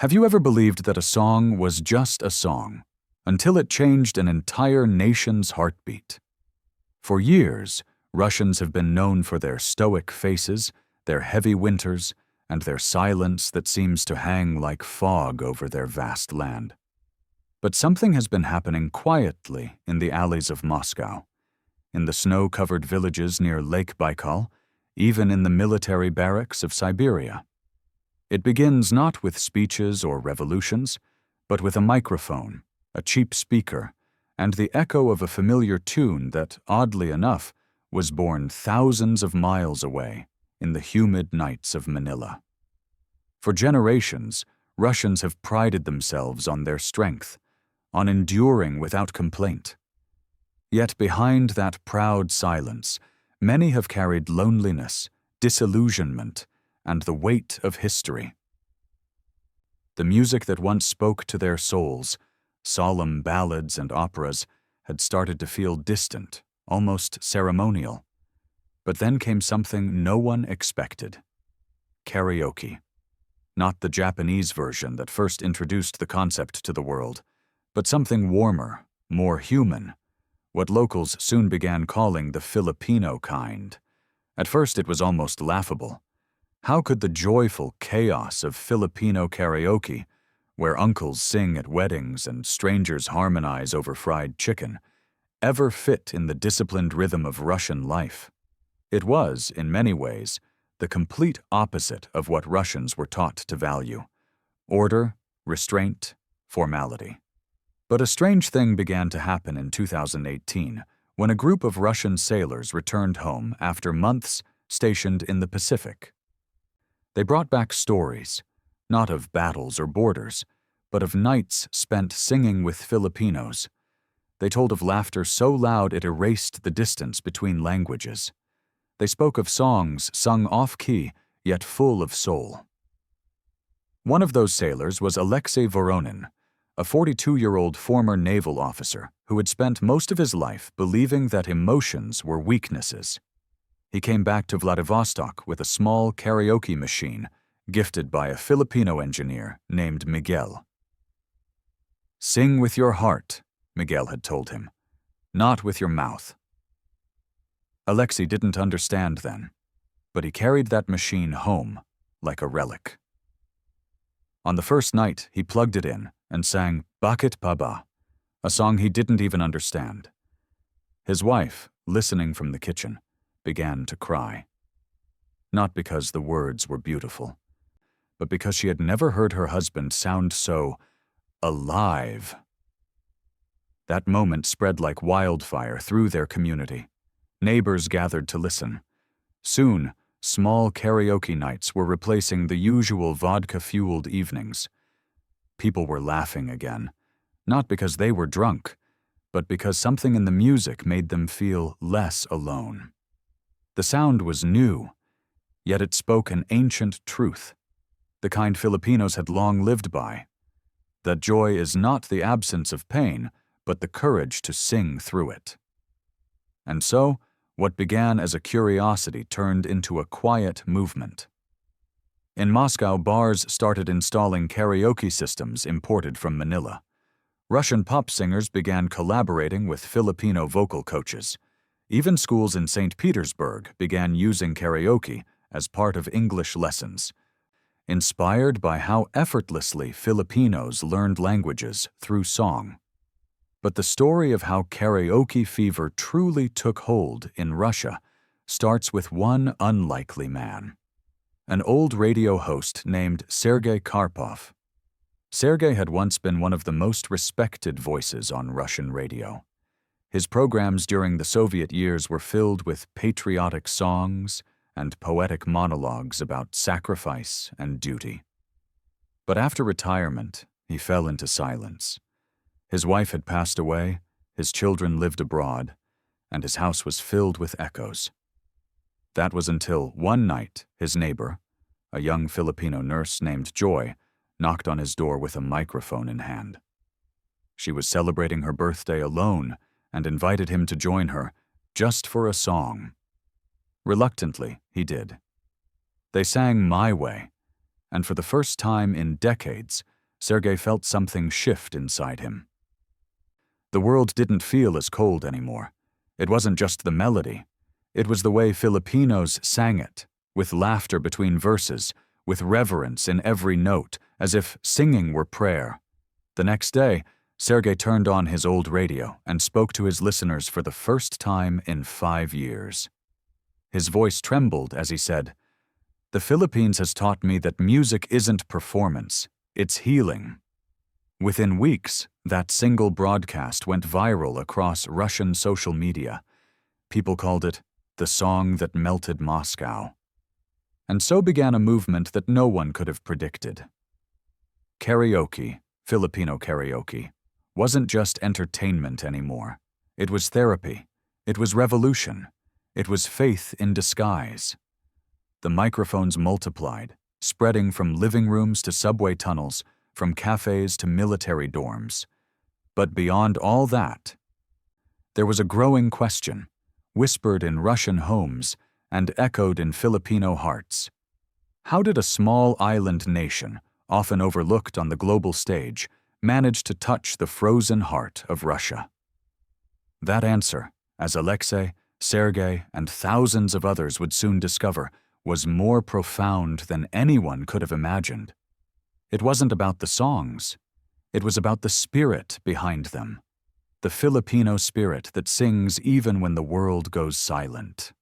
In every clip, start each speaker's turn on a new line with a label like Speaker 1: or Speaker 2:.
Speaker 1: Have you ever believed that a song was just a song, until it changed an entire nation's heartbeat? For years, Russians have been known for their stoic faces, their heavy winters, and their silence that seems to hang like fog over their vast land. But something has been happening quietly in the alleys of Moscow, in the snow-covered villages near Lake Baikal, even in the military barracks of Siberia. It begins not with speeches or revolutions, but with a microphone, a cheap speaker, and the echo of a familiar tune that, oddly enough, was born thousands of miles away in the humid nights of Manila. For generations, Russians have prided themselves on their strength, on enduring without complaint. Yet behind that proud silence, many have carried loneliness, disillusionment, and the weight of history. The music that once spoke to their souls, solemn ballads and operas, had started to feel distant, almost ceremonial. But then came something no one expected: karaoke. Not the Japanese version that first introduced the concept to the world, but something warmer, more human, what locals soon began calling the Filipino kind. At first it was almost laughable. How could the joyful chaos of Filipino karaoke, where uncles sing at weddings and strangers harmonize over fried chicken, ever fit in the disciplined rhythm of Russian life? It was, in many ways, the complete opposite of what Russians were taught to value: order, restraint, formality. But a strange thing began to happen in 2018 when a group of Russian sailors returned home after months stationed in the Pacific. They brought back stories, not of battles or borders, but of nights spent singing with Filipinos. They told of laughter so loud it erased the distance between languages. They spoke of songs sung off-key, yet full of soul. One of those sailors was Alexei Voronin, a 42-year-old former naval officer who had spent most of his life believing that emotions were weaknesses. He came back to Vladivostok with a small karaoke machine gifted by a Filipino engineer named Miguel. "Sing with your heart," Miguel had told him, "not with your mouth." Alexei didn't understand then, but he carried that machine home like a relic. On the first night, he plugged it in and sang Bakit Pa Ba, a song he didn't even understand. His wife, listening from the kitchen, began to cry. Not because the words were beautiful, but because she had never heard her husband sound so alive. That moment spread like wildfire through their community. Neighbors gathered to listen. Soon, small karaoke nights were replacing the usual vodka-fueled evenings. People were laughing again, not because they were drunk, but because something in the music made them feel less alone. The sound was new, yet it spoke an ancient truth, the kind Filipinos had long lived by: that joy is not the absence of pain, but the courage to sing through it. And so, what began as a curiosity turned into a quiet movement. In Moscow, bars started installing karaoke systems imported from Manila. Russian pop singers began collaborating with Filipino vocal coaches. Even schools in St. Petersburg began using karaoke as part of English lessons, inspired by how effortlessly Filipinos learned languages through song. But the story of how karaoke fever truly took hold in Russia starts with one unlikely man, an old radio host named Sergei Karpov. Sergei had once been one of the most respected voices on Russian radio. His programs during the Soviet years were filled with patriotic songs and poetic monologues about sacrifice and duty. But after retirement, he fell into silence. His wife had passed away, his children lived abroad, and his house was filled with echoes. That was until one night his neighbor, a young Filipino nurse named Joy, knocked on his door with a microphone in hand. She was celebrating her birthday alone and invited him to join her, just for a song. Reluctantly, he did. They sang My Way, and for the first time in decades, Sergei felt something shift inside him. The world didn't feel as cold anymore. It wasn't just the melody. It was the way Filipinos sang it, with laughter between verses, with reverence in every note, as if singing were prayer. The next day, Sergei turned on his old radio and spoke to his listeners for the first time in 5 years. His voice trembled as he said, "The Philippines has taught me that music isn't performance, it's healing." Within weeks, that single broadcast went viral across Russian social media. People called it the song that melted Moscow. And so began a movement that no one could have predicted. Karaoke, Filipino karaoke, wasn't just entertainment anymore. It was therapy. It was revolution. It was faith in disguise. The microphones multiplied, spreading from living rooms to subway tunnels, from cafes to military dorms. But beyond all that, there was a growing question, whispered in Russian homes and echoed in Filipino hearts. How did a small island nation, often overlooked on the global stage, manage to touch the frozen heart of Russia? That answer, as Alexei, Sergei, and thousands of others would soon discover, was more profound than anyone could have imagined. It wasn't about the songs. It was about the spirit behind them, the Filipino spirit that sings even when the world goes silent.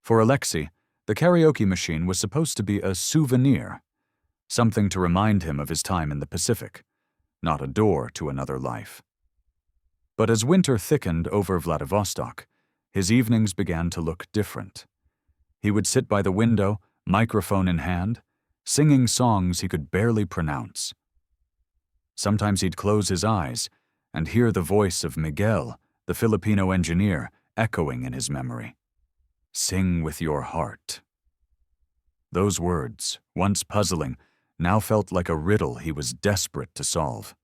Speaker 1: For Alexei, the karaoke machine was supposed to be a souvenir, something to remind him of his time in the Pacific, not a door to another life. But as winter thickened over Vladivostok, his evenings began to look different. He would sit by the window, microphone in hand, singing songs he could barely pronounce. Sometimes he'd close his eyes and hear the voice of Miguel, the Filipino engineer, echoing in his memory. "Sing with your heart." Those words, once puzzling, now felt like a riddle he was desperate to solve.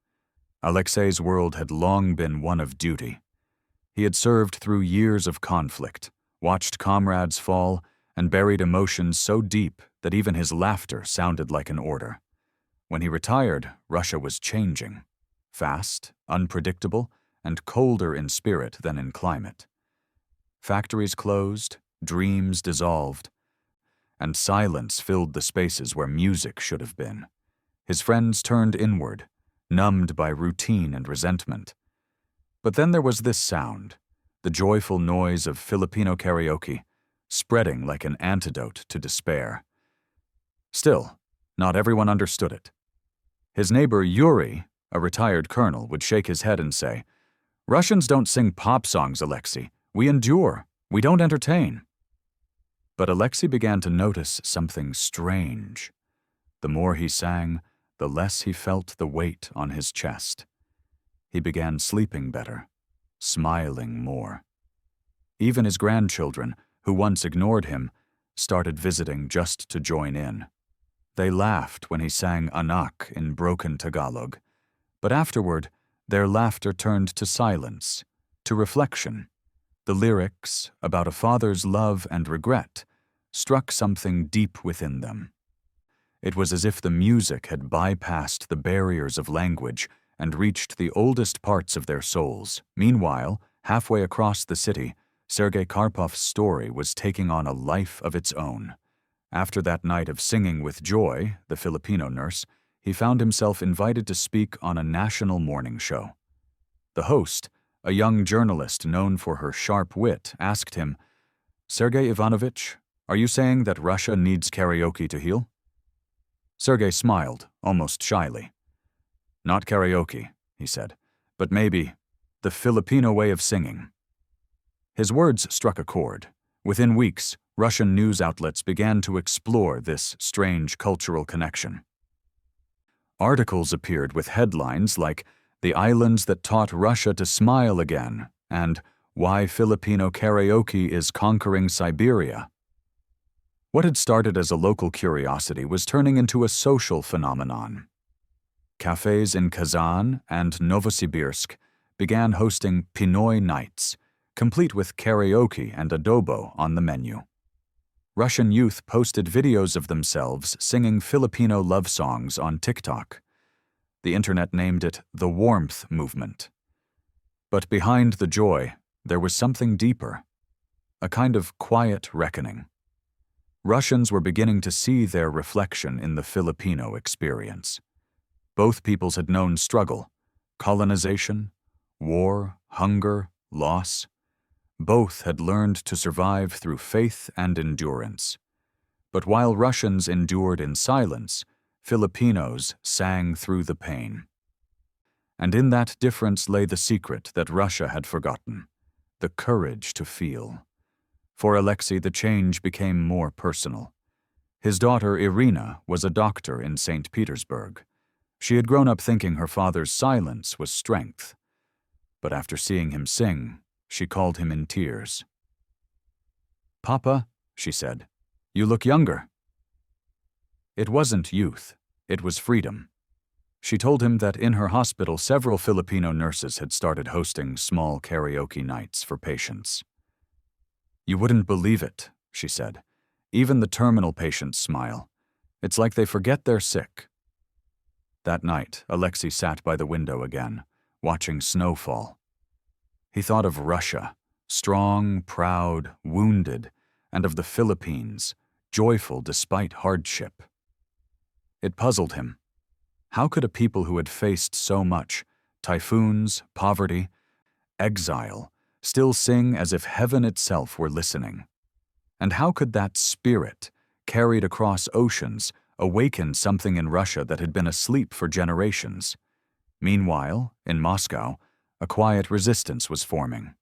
Speaker 1: Alexei's world had long been one of duty. He had served through years of conflict, watched comrades fall, and buried emotions so deep that even his laughter sounded like an order. When he retired, Russia was changing. Fast, unpredictable, and colder in spirit than in climate. Factories closed, dreams dissolved, and silence filled the spaces where music should have been. His friends turned inward, numbed by routine and resentment. But then there was this sound, the joyful noise of Filipino karaoke, spreading like an antidote to despair. Still, not everyone understood it. His neighbor Yuri, a retired colonel, would shake his head and say, "Russians don't sing pop songs, Alexei. We endure. We don't entertain." But Alexei began to notice something strange. The more he sang, the less he felt the weight on his chest. He began sleeping better, smiling more. Even his grandchildren, who once ignored him, started visiting just to join in. They laughed when he sang anak in broken Tagalog, but afterward, their laughter turned to silence, to reflection. The lyrics, about a father's love and regret, struck something deep within them. It was as if the music had bypassed the barriers of language and reached the oldest parts of their souls. Meanwhile, halfway across the city, Sergei Karpov's story was taking on a life of its own. After that night of singing with Joy, the Filipino nurse, he found himself invited to speak on a national morning show. The host, a young journalist known for her sharp wit, asked him, "Sergei Ivanovich, are you saying that Russia needs karaoke to heal?" Sergei smiled, almost shyly. "Not karaoke," he said, "but maybe the Filipino way of singing." His words struck a chord. Within weeks, Russian news outlets began to explore this strange cultural connection. Articles appeared with headlines like "The Islands That Taught Russia to Smile Again" and "Why Filipino Karaoke is Conquering Siberia." What had started as a local curiosity was turning into a social phenomenon. Cafes in Kazan and Novosibirsk began hosting Pinoy nights, complete with karaoke and adobo on the menu. Russian youth posted videos of themselves singing Filipino love songs on TikTok. The internet named it the warmth movement. But behind the joy, there was something deeper, a kind of quiet reckoning. Russians were beginning to see their reflection in the Filipino experience. Both peoples had known struggle, colonization, war, hunger, loss. Both had learned to survive through faith and endurance. But while Russians endured in silence, Filipinos sang through the pain. And in that difference lay the secret that Russia had forgotten, the courage to feel. For Alexei, the change became more personal. His daughter, Irina, was a doctor in St. Petersburg. She had grown up thinking her father's silence was strength. But after seeing him sing, she called him in tears. "Papa," she said, "you look younger." It wasn't youth, it was freedom. She told him that in her hospital several Filipino nurses had started hosting small karaoke nights for patients. "You wouldn't believe it," she said. "Even the terminal patients smile. It's like they forget they're sick." That night, Alexei sat by the window again, watching snow fall. He thought of Russia, strong, proud, wounded, and of the Philippines, joyful despite hardship. It puzzled him. How could a people who had faced so much, typhoons, poverty, exile, still sing as if heaven itself were listening? And how could that spirit, carried across oceans, awaken something in Russia that had been asleep for generations? Meanwhile, in Moscow, a quiet resistance was forming.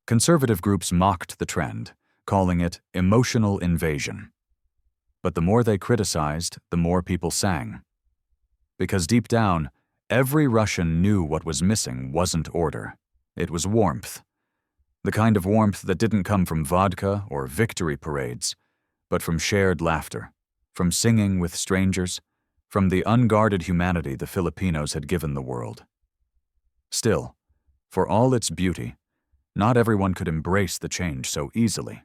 Speaker 1: Conservative groups mocked the trend, calling it emotional invasion. But the more they criticized, the more people sang. Because deep down, every Russian knew what was missing wasn't order. It was warmth. The kind of warmth that didn't come from vodka or victory parades, but from shared laughter, from singing with strangers, from the unguarded humanity the Filipinos had given the world. Still, for all its beauty, not everyone could embrace the change so easily.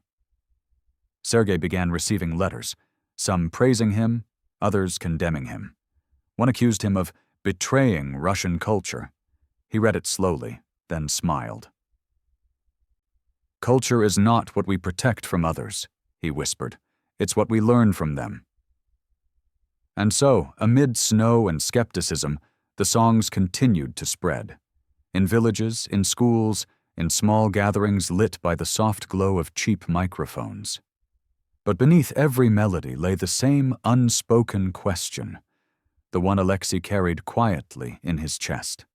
Speaker 1: Sergei began receiving letters, some praising him, others condemning him. One accused him of betraying Russian culture. He read it slowly, then smiled. "Culture is not what we protect from others," he whispered. "It's what we learn from them." And so, amid snow and skepticism, the songs continued to spread. In villages, in schools, in small gatherings lit by the soft glow of cheap microphones. But beneath every melody lay the same unspoken question, the one Alexei carried quietly in his chest.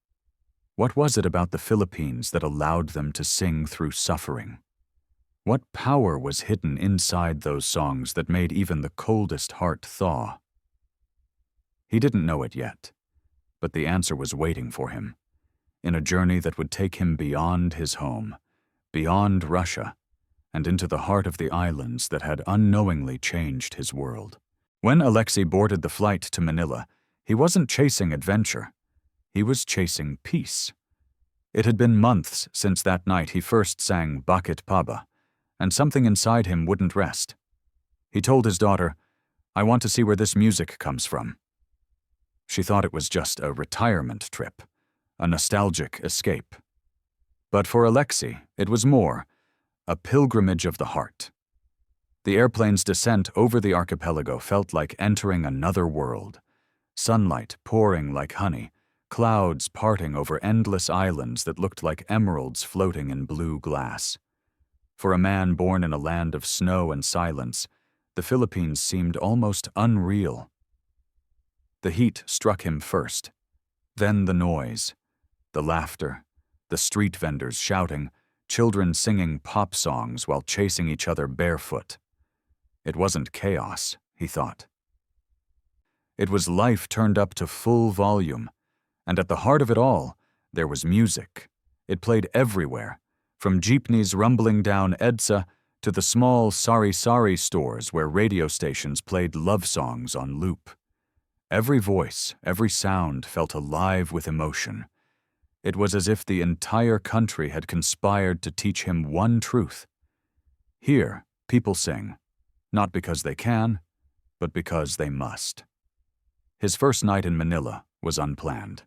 Speaker 1: What was it about the Philippines that allowed them to sing through suffering? What power was hidden inside those songs that made even the coldest heart thaw? He didn't know it yet, but the answer was waiting for him, in a journey that would take him beyond his home, beyond Russia, and into the heart of the islands that had unknowingly changed his world. When Alexei boarded the flight to Manila, he wasn't chasing adventure. He was chasing peace. It had been months since that night he first sang Bakit Paba, and something inside him wouldn't rest. He told his daughter, "I want to see where this music comes from." She thought it was just a retirement trip, a nostalgic escape. But for Alexei, it was more, a pilgrimage of the heart. The airplane's descent over the archipelago felt like entering another world. Sunlight pouring like honey, clouds parting over endless islands that looked like emeralds floating in blue glass. For a man born in a land of snow and silence, the Philippines seemed almost unreal. The heat struck him first, then the noise, the laughter, the street vendors shouting, children singing pop songs while chasing each other barefoot. It wasn't chaos, he thought. It was life turned up to full volume, and at the heart of it all, there was music. It played everywhere, from jeepneys rumbling down Edsa to the small sari-sari stores where radio stations played love songs on loop. Every voice, every sound felt alive with emotion. It was as if the entire country had conspired to teach him one truth. Here, people sing, not because they can, but because they must. His first night in Manila was unplanned.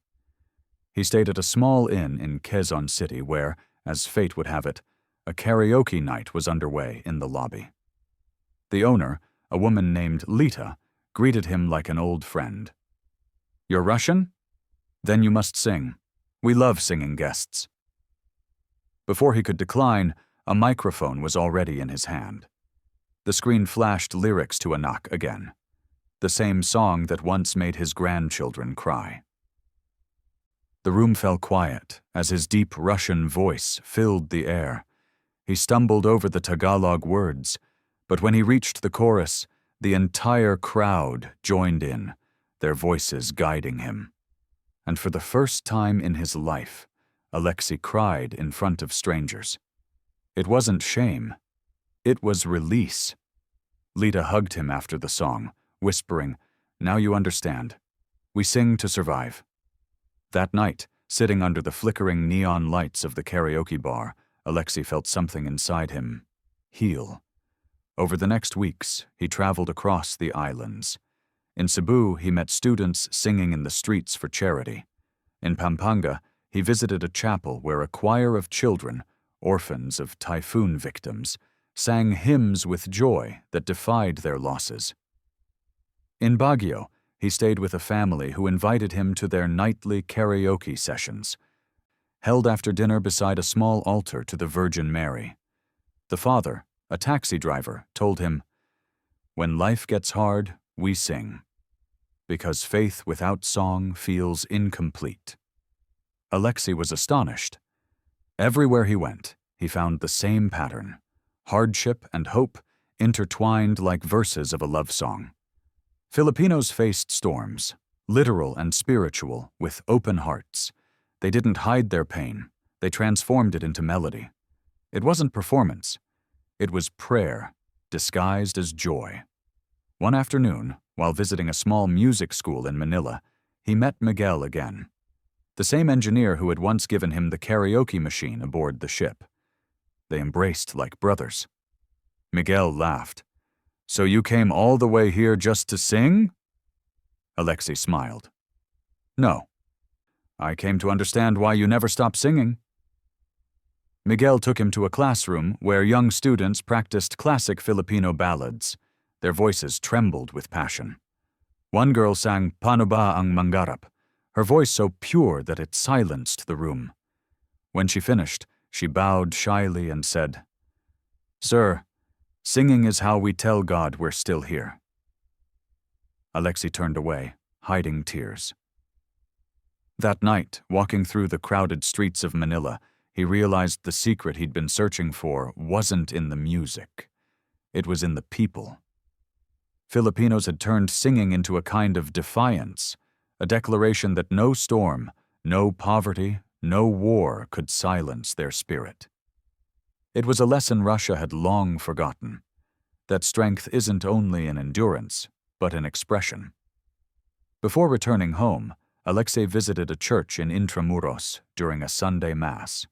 Speaker 1: He stayed at a small inn in Quezon City where, as fate would have it, a karaoke night was underway in the lobby. The owner, a woman named Lita, greeted him like an old friend. "You're Russian? Then you must sing. We love singing guests." Before he could decline, a microphone was already in his hand. The screen flashed lyrics to a knock again, the same song that once made his grandchildren cry. The room fell quiet as his deep Russian voice filled the air. He stumbled over the Tagalog words, but when he reached the chorus, the entire crowd joined in, their voices guiding him. And for the first time in his life, Alexei cried in front of strangers. It wasn't shame. It was release. Lita hugged him after the song, whispering, "Now you understand. We sing to survive." That night, sitting under the flickering neon lights of the karaoke bar, Alexei felt something inside him heal. Over the next weeks, he traveled across the islands. In Cebu, he met students singing in the streets for charity. In Pampanga, he visited a chapel where a choir of children, orphans of typhoon victims, sang hymns with joy that defied their losses. In Baguio, he stayed with a family who invited him to their nightly karaoke sessions, held after dinner beside a small altar to the Virgin Mary. The father, a taxi driver, told him, "When life gets hard, we sing, because faith without song feels incomplete." Alexei was astonished. Everywhere he went, he found the same pattern: hardship and hope intertwined like verses of a love song. Filipinos faced storms, literal and spiritual, with open hearts. They didn't hide their pain, they transformed it into melody. It wasn't performance, it was prayer, disguised as joy. One afternoon, while visiting a small music school in Manila, he met Miguel again, the same engineer who had once given him the karaoke machine aboard the ship. They embraced like brothers. Miguel laughed. "So you came all the way here just to sing?" Alexei smiled. "No. I came to understand why you never stop singing." Miguel took him to a classroom where young students practiced classic Filipino ballads. Their voices trembled with passion. One girl sang "Paano ba ang mangarap," her voice so pure that it silenced the room. When she finished, she bowed shyly and said, "Sir, singing is how we tell God we're still here." Alexei turned away, hiding tears. That night, walking through the crowded streets of Manila, he realized the secret he'd been searching for wasn't in the music. It was in the people. Filipinos had turned singing into a kind of defiance, a declaration that no storm, no poverty, no war could silence their spirit. It was a lesson Russia had long forgotten, that strength isn't only in endurance, but in expression. Before returning home, Alexei visited a church in Intramuros during a Sunday Mass.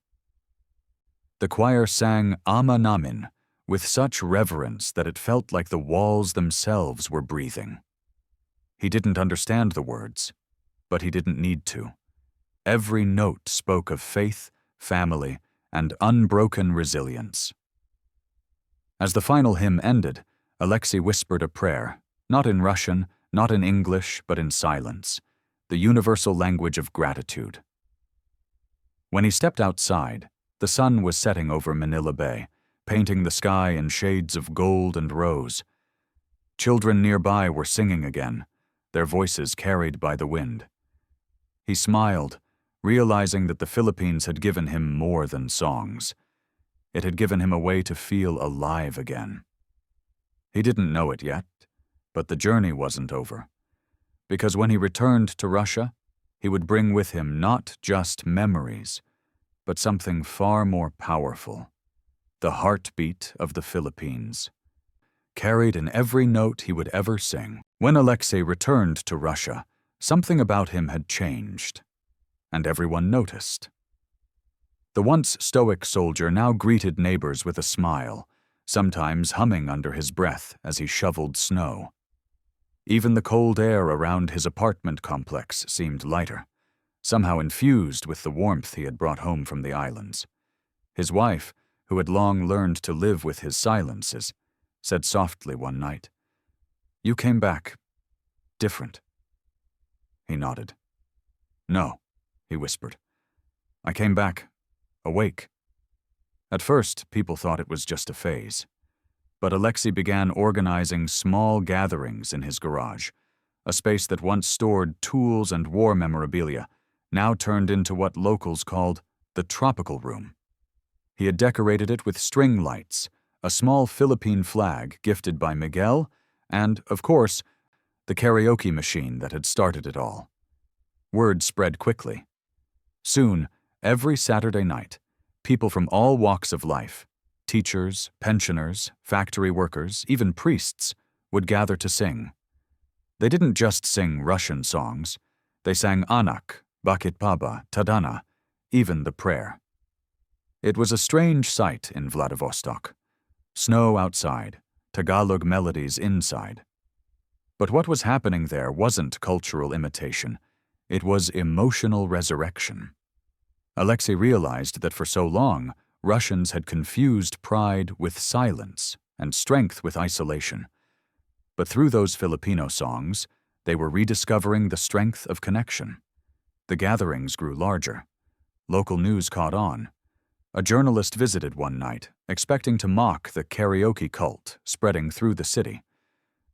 Speaker 1: The choir sang "Ama Namin" with such reverence that it felt like the walls themselves were breathing. He didn't understand the words, but he didn't need to. Every note spoke of faith, family, and unbroken resilience. As the final hymn ended, Alexei whispered a prayer, not in Russian, not in English, but in silence, the universal language of gratitude. When he stepped outside, the sun was setting over Manila Bay, painting the sky in shades of gold and rose. Children nearby were singing again, their voices carried by the wind. He smiled, realizing that the Philippines had given him more than songs. It had given him a way to feel alive again. He didn't know it yet, but the journey wasn't over. Because when he returned to Russia, he would bring with him not just memories, but something far more powerful: the heartbeat of the Philippines, carried in every note he would ever sing. When Alexei returned to Russia, something about him had changed, and everyone noticed. The once stoic soldier now greeted neighbors with a smile, sometimes humming under his breath as he shoveled snow. Even the cold air around his apartment complex seemed lighter, somehow infused with the warmth he had brought home from the islands. His wife, who had long learned to live with his silences, said softly one night, "You came back different." He nodded. "No," he whispered. "I came back awake." At first, people thought it was just a phase. But Alexei began organizing small gatherings in his garage, a space that once stored tools and war memorabilia, now turned into what locals called the tropical room. He had decorated it with string lights, a small Philippine flag gifted by Miguel, and, of course, the karaoke machine that had started it all. Word spread quickly. Soon, every Saturday night, people from all walks of life, teachers, pensioners, factory workers, even priests, would gather to sing. They didn't just sing Russian songs. They sang Anak, Bakit Baba, Tadana, even the prayer. It was a strange sight in Vladivostok. Snow outside, Tagalog melodies inside. But what was happening there wasn't cultural imitation. It was emotional resurrection. Alexei realized that for so long, Russians had confused pride with silence and strength with isolation. But through those Filipino songs, they were rediscovering the strength of connection. The gatherings grew larger. Local news caught on. A journalist visited one night, expecting to mock the karaoke cult spreading through the city.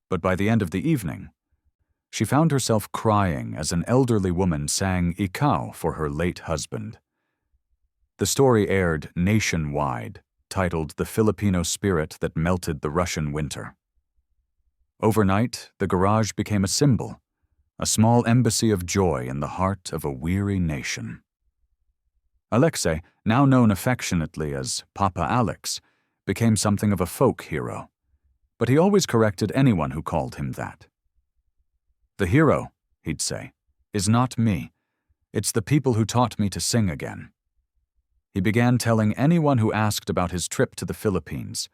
Speaker 1: But by the end of the evening, she found herself crying as an elderly woman sang Ikaw for her late husband. The story aired nationwide, titled The Filipino Spirit That Melted the Russian Winter. Overnight, the garage became a symbol, a small embassy of joy in the heart of a weary nation. Alexei, now known affectionately as Papa Alex, became something of a folk hero, but he always corrected anyone who called him that. "The hero," he'd say, "is not me. It's the people who taught me to sing again." He began telling anyone who asked about his trip to the Philippines,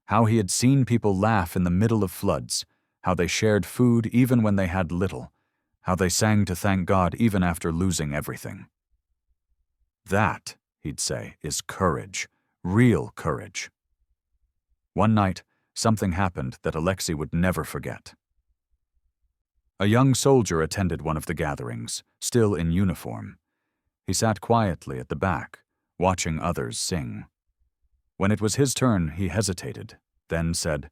Speaker 1: how he had seen people laugh in the middle of floods, how they shared food even when they had little, how they sang to thank God even after losing everything. "That," he'd say, "is courage, real courage." One night, something happened that Alexei would never forget. A young soldier attended one of the gatherings, still in uniform. He sat quietly at the back, watching others sing. When it was his turn, he hesitated, then said,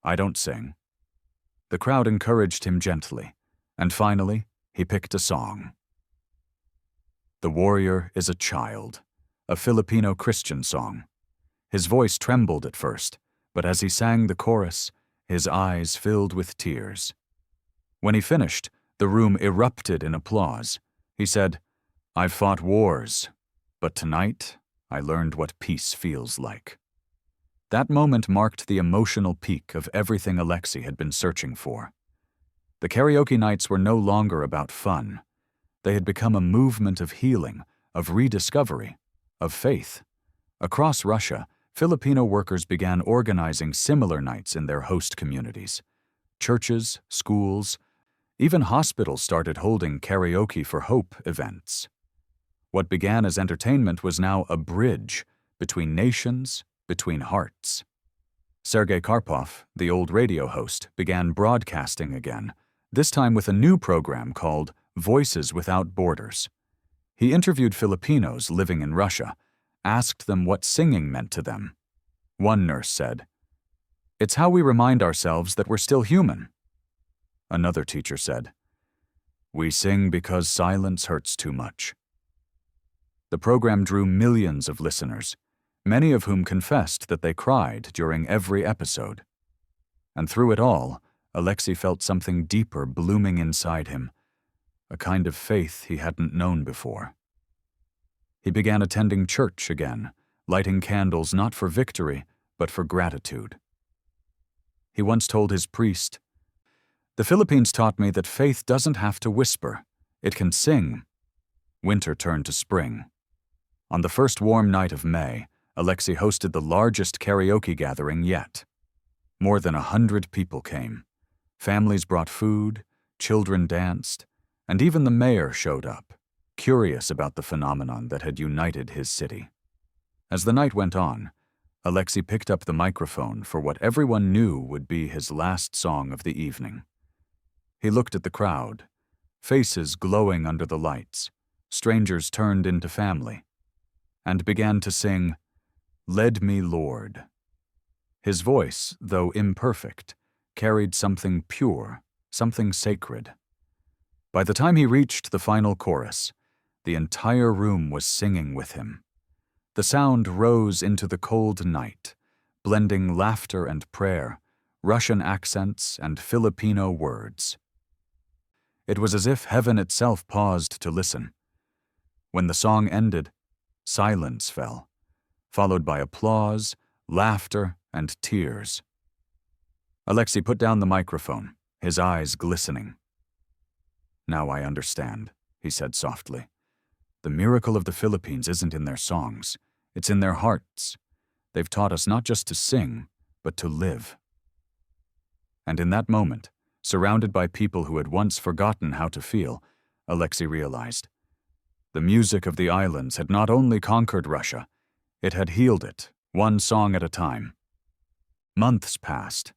Speaker 1: "I don't sing." The crowd encouraged him gently, and finally, he picked a song. "The Warrior is a Child," a Filipino Christian song. His voice trembled at first, but as he sang the chorus, his eyes filled with tears. When he finished, the room erupted in applause. He said, "I've fought wars, but tonight I learned what peace feels like." That moment marked the emotional peak of everything Alexei had been searching for. The karaoke nights were no longer about fun. They had become a movement of healing, of rediscovery, of faith. Across Russia, Filipino workers began organizing similar nights in their host communities. Churches, schools, even hospitals started holding Karaoke for Hope events. What began as entertainment was now a bridge between nations, between hearts. Sergei Karpov, the old radio host, began broadcasting again, this time with a new program called Voices Without Borders. He interviewed Filipinos living in Russia, asked them what singing meant to them. One nurse said, "It's how we remind ourselves that we're still human." Another teacher said, "We sing because silence hurts too much." The program drew millions of listeners, many of whom confessed that they cried during every episode. And through it all, Alexei felt something deeper blooming inside him, a kind of faith he hadn't known before. He began attending church again, lighting candles not for victory, but for gratitude. He once told his priest, "The Philippines taught me that faith doesn't have to whisper, it can sing." Winter turned to spring. On the first warm night of May, Alexei hosted the largest karaoke gathering yet. More than 100 people came. Families brought food, children danced, and even the mayor showed up, curious about the phenomenon that had united his city. As the night went on, Alexei picked up the microphone for what everyone knew would be his last song of the evening. He looked at the crowd, faces glowing under the lights, strangers turned into family, and began to sing, "Led Me, Lord." His voice, though imperfect, carried something pure, something sacred. By the time he reached the final chorus, the entire room was singing with him. The sound rose into the cold night, blending laughter and prayer, Russian accents and Filipino words. It was as if heaven itself paused to listen. When the song ended, silence fell, followed by applause, laughter, and tears. Alexei put down the microphone, his eyes glistening. "Now I understand," he said softly. "The miracle of the Philippines isn't in their songs. It's in their hearts. They've taught us not just to sing, but to live." And in that moment, surrounded by people who had once forgotten how to feel, Alexei realized the music of the islands had not only conquered Russia, it had healed it, one song at a time. Months passed,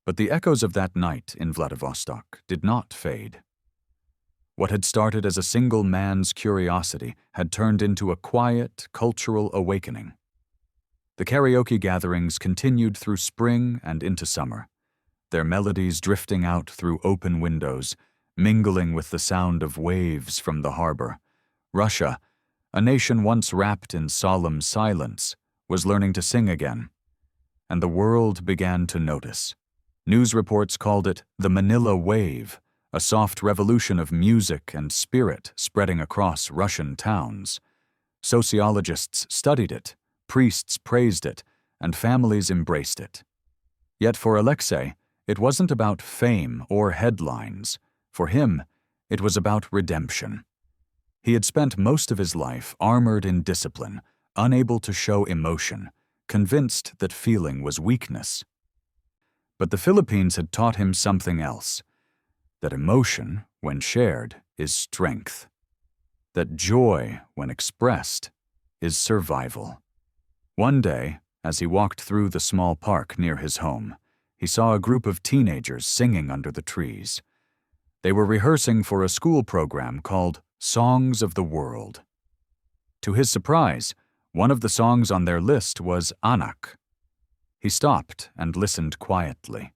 Speaker 1: but the echoes of that night in Vladivostok did not fade. What had started as a single man's curiosity had turned into a quiet, cultural awakening. The karaoke gatherings continued through spring and into summer, their melodies drifting out through open windows, mingling with the sound of waves from the harbor. Russia, a nation once wrapped in solemn silence, was learning to sing again, and the world began to notice. News reports called it the Manila Wave, a soft revolution of music and spirit spreading across Russian towns. Sociologists studied it, priests praised it, and families embraced it. Yet for Alexei, it wasn't about fame or headlines. For him, it was about redemption. He had spent most of his life armored in discipline, unable to show emotion, convinced that feeling was weakness. But the Philippines had taught him something else. That emotion, when shared, is strength. That joy, when expressed, is survival. One day, as he walked through the small park near his home, he saw a group of teenagers singing under the trees. They were rehearsing for a school program called Songs of the World. To his surprise, one of the songs on their list was Anak. He stopped and listened quietly.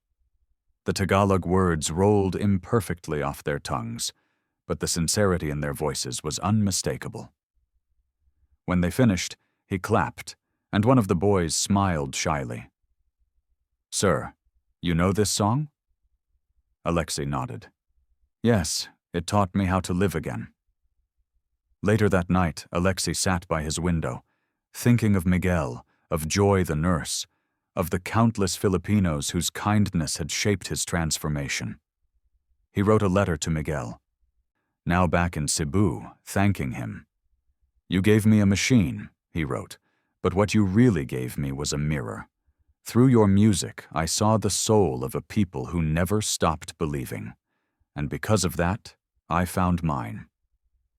Speaker 1: The Tagalog words rolled imperfectly off their tongues, but the sincerity in their voices was unmistakable. When they finished, he clapped, and one of the boys smiled shyly. "Sir, you know this song?" Alexei nodded. "Yes, it taught me how to live again." Later that night, Alexei sat by his window, thinking of Miguel, of Joy the nurse, of the countless Filipinos whose kindness had shaped his transformation. He wrote a letter to Miguel, now back in Cebu, thanking him. "You gave me a machine," he wrote, "but what you really gave me was a mirror. Through your music, I saw the soul of a people who never stopped believing. And because of that, I found mine."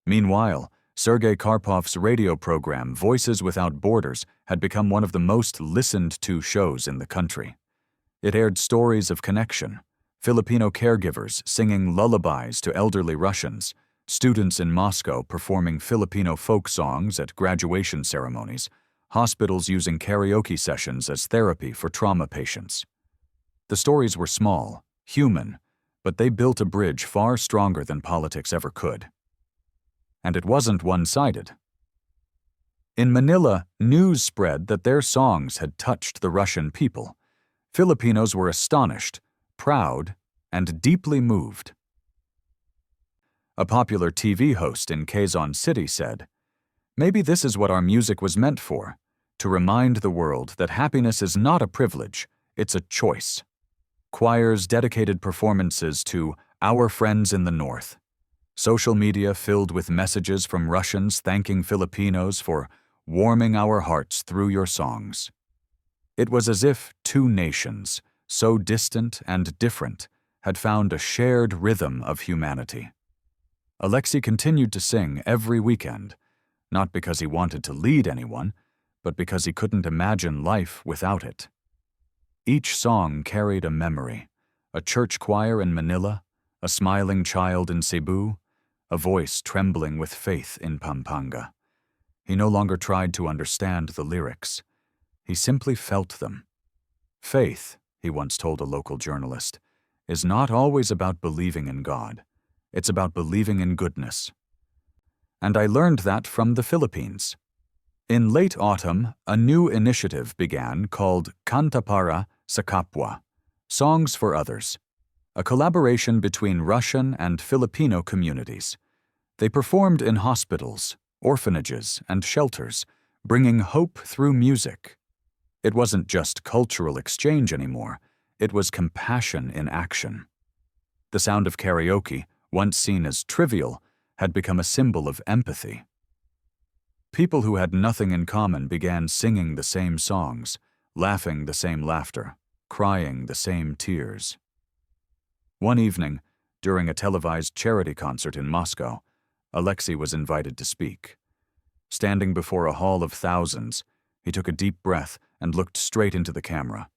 Speaker 1: Meanwhile, Sergei Karpov's radio program, Voices Without Borders, had become one of the most listened-to shows in the country. It aired stories of connection, Filipino caregivers singing lullabies to elderly Russians, students in Moscow performing Filipino folk songs at graduation ceremonies, hospitals using karaoke sessions as therapy for trauma patients. The stories were small, human, but they built a bridge far stronger than politics ever could. And it wasn't one-sided. In Manila, news spread that their songs had touched the Russian people. Filipinos were astonished, proud, and deeply moved. A popular TV host in Quezon City said, "Maybe this is what our music was meant for, to remind the world that happiness is not a privilege, it's a choice." Choirs dedicated performances to Our Friends in the North. Social media filled with messages from Russians thanking Filipinos for warming our hearts through your songs. It was as if two nations, so distant and different, had found a shared rhythm of humanity. Alexei continued to sing every weekend, not because he wanted to lead anyone, but because he couldn't imagine life without it. Each song carried a memory: a church choir in Manila, a smiling child in Cebu, a voice trembling with faith in Pampanga. He no longer tried to understand the lyrics. He simply felt them. Faith, he once told a local journalist, is not always about believing in God. It's about believing in goodness. And I learned that from the Philippines. In late autumn, a new initiative began called Kanta Para sa Kapwa, Songs for Others, a collaboration between Russian and Filipino communities. They performed in hospitals, orphanages, and shelters, bringing hope through music. It wasn't just cultural exchange anymore, it was compassion in action. The sound of karaoke, once seen as trivial, had become a symbol of empathy. People who had nothing in common began singing the same songs, laughing the same laughter, crying the same tears. One evening, during a televised charity concert in Moscow, Alexei was invited to speak. Standing before a hall of thousands, he took a deep breath and looked straight into the camera.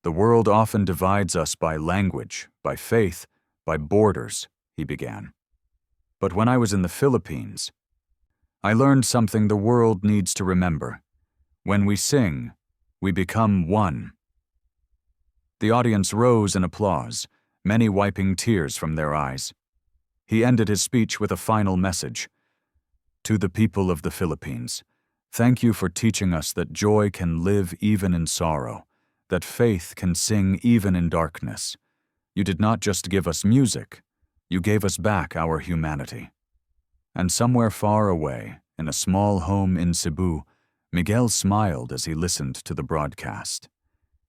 Speaker 1: "The world often divides us by language, by faith, by borders," he began. "But when I was in the Philippines, I learned something the world needs to remember. When we sing, we become one." The audience rose in applause, many wiping tears from their eyes. He ended his speech with a final message. "To the people of the Philippines, thank you for teaching us that joy can live even in sorrow, that faith can sing even in darkness. You did not just give us music, you gave us back our humanity." And somewhere far away, in a small home in Cebu, Miguel smiled as he listened to the broadcast.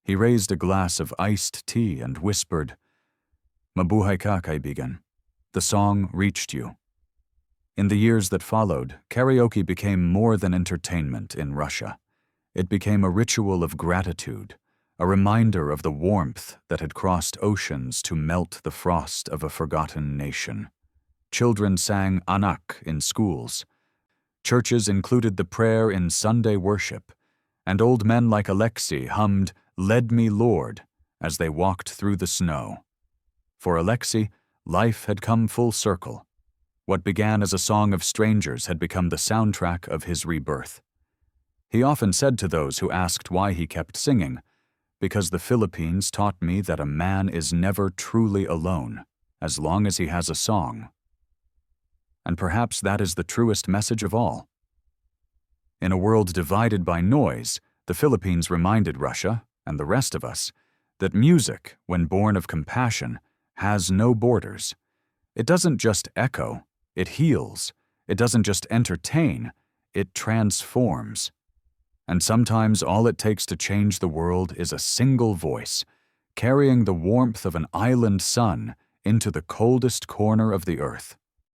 Speaker 1: He raised a glass of iced tea and whispered, "Mabuhay ka, kaibigan. The song reached you." In the years that followed, karaoke became more than entertainment in Russia. It became a ritual of gratitude, a reminder of the warmth that had crossed oceans to melt the frost of a forgotten nation. Children sang Anak in schools. Churches included the prayer in Sunday worship, and old men like Alexei hummed "Lead Me, Lord" as they walked through the snow. For Alexei, life had come full circle. What began as a song of strangers had become the soundtrack of his rebirth. He often said to those who asked why he kept singing, "Because the Philippines taught me that a man is never truly alone, as long as he has a song." And perhaps that is the truest message of all. In a world divided by noise, the Philippines reminded Russia, and the rest of us, that music, when born of compassion, has no borders. It doesn't just echo, it heals. It doesn't just entertain, it transforms. And sometimes all it takes to change the world is a single voice, carrying the warmth of an island sun into the coldest corner of the earth.